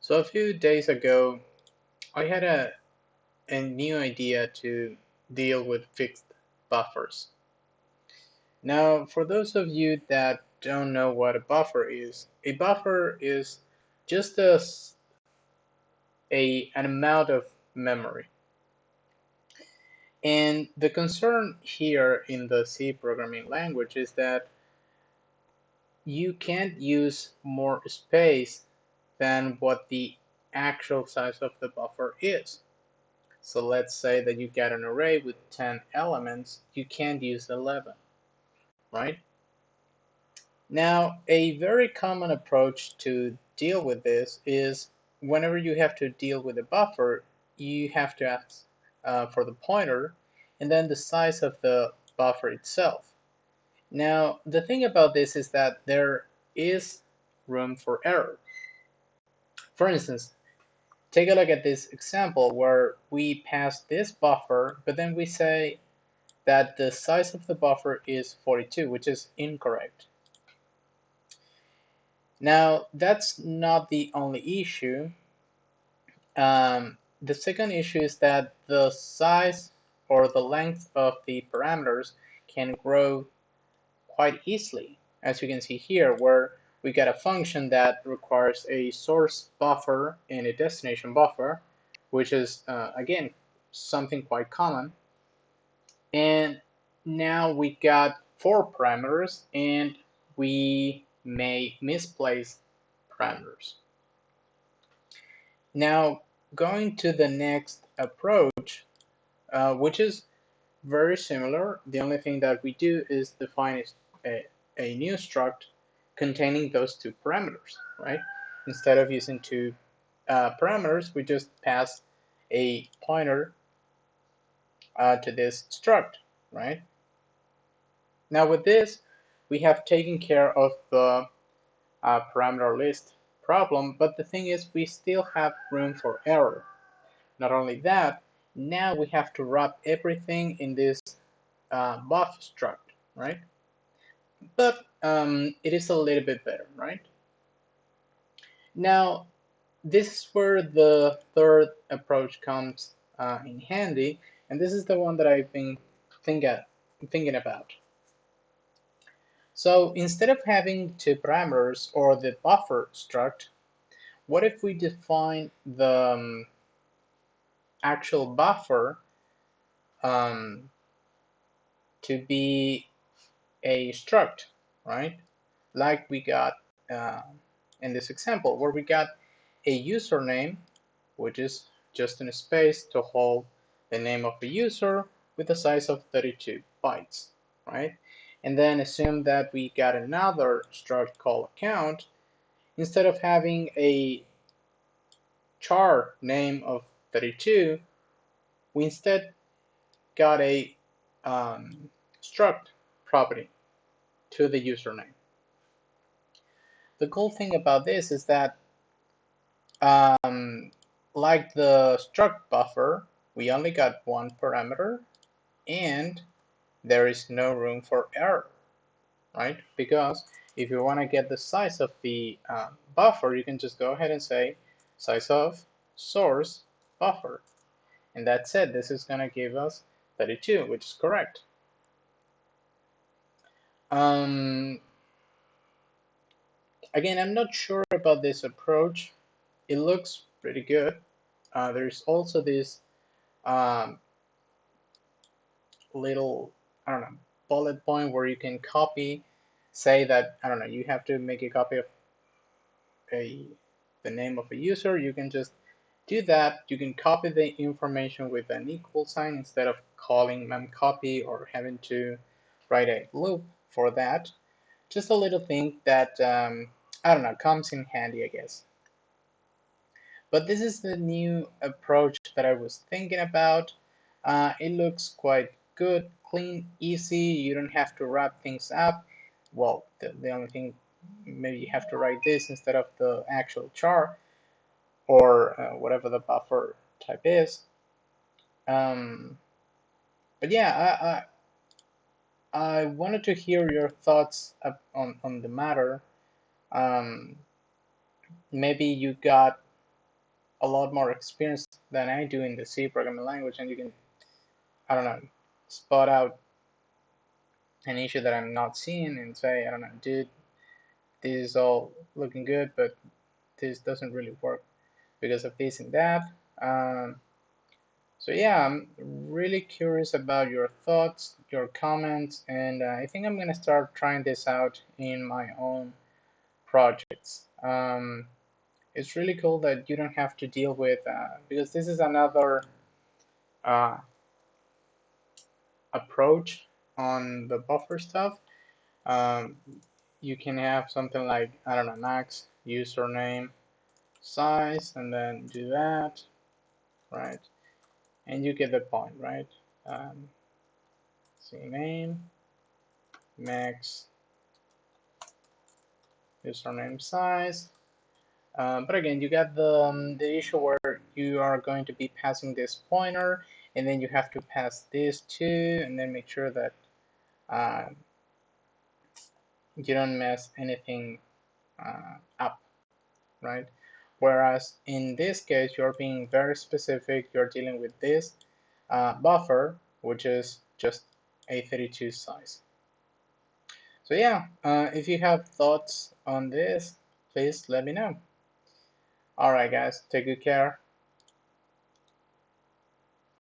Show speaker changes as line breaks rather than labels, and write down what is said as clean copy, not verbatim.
So a few days ago, I had a new idea to deal with fixed buffers. Now, for those of you that don't know what a buffer is just an amount of memory. And the concern here in the C programming language is that you can't use more space than what the actual size of the buffer is. So let's say that you get an array with 10 elements, you can't use 11, right? Now, a very common approach to deal with this is whenever you have to deal with a buffer, you have to ask for the pointer and then the size of the buffer itself. Now, the thing about this is that there is room for error. For instance, take a look at this example where we pass this buffer, but then we say that the size of the buffer is 42, which is incorrect. Now, that's not the only issue. The second issue is that the size or the length of the parameters can grow quite easily, as you can see here, where we get a function that requires a source buffer and a destination buffer, which is, again, something quite common. And now we got 4 parameters, and we may misplace parameters. Now, going to the next approach, which is very similar. The only thing that we do is define a new struct containing those 2 parameters, right? Instead of using 2 parameters, we just pass a pointer to this struct, right? Now with this, we have taken care of the parameter list problem, but the thing is we still have room for error. Not only that, now we have to wrap everything in this buff struct, right? But it is a little bit better, right? Now, this is where the third approach comes in handy, and this is the one that I've been thinking about. So instead of having 2 parameters or the buffer struct, what if we define the actual buffer um, to be a struct, right? Like we got in this example, where we got a username, which is just in a space to hold the name of the user with a size of 32 bytes, right? And then assume that we got another struct called account. Instead of having a char name of 32, we instead got a struct property to the username. The cool thing about this is that like the struct buffer, we only got 1 parameter and there is no room for error, right? Because if you want to get the size of the buffer, you can just go ahead and say size of source buffer. And that's it. This is going to give us 32, which is correct. Again, I'm not sure about this approach. It looks pretty good. There's also this little, I don't know, bullet point where you can copy, say that, I don't know, you have to make a copy of the name of a user. You can just do that. You can copy the information with an equal sign instead of calling memcopy or having to write a loop for that. Just a little thing that, I don't know, comes in handy, I guess. But this is the new approach that I was thinking about. It looks quite good, clean, easy. You don't have to wrap things up. Well, the only thing, maybe you have to write this instead of the actual char or whatever the buffer type is. But yeah, I wanted to hear your thoughts on the matter. Maybe you got a lot more experience than I do in the C programming language, and you can, I don't know, spot out an issue that I'm not seeing and say, I don't know, dude, this is all looking good, but this doesn't really work because of this and that. Um, so yeah, I'm really curious about your thoughts, your comments, and I think I'm gonna start trying this out in my own projects. It's really cool that you don't have to deal with because this is another uh, approach on the buffer stuff. Um, you can have something like, I don't know, max username size, and then do that, right? And you get the point, right? Um, name, max username size. But again, you got the issue where you are going to be passing this pointer, and then you have to pass this too, and then make sure that uh, you don't mess anything up, right? Whereas in this case, you're being very specific. You're dealing with this buffer, which is just a 32 size. So yeah, if you have thoughts on this, please let me know. All right, guys, take good care.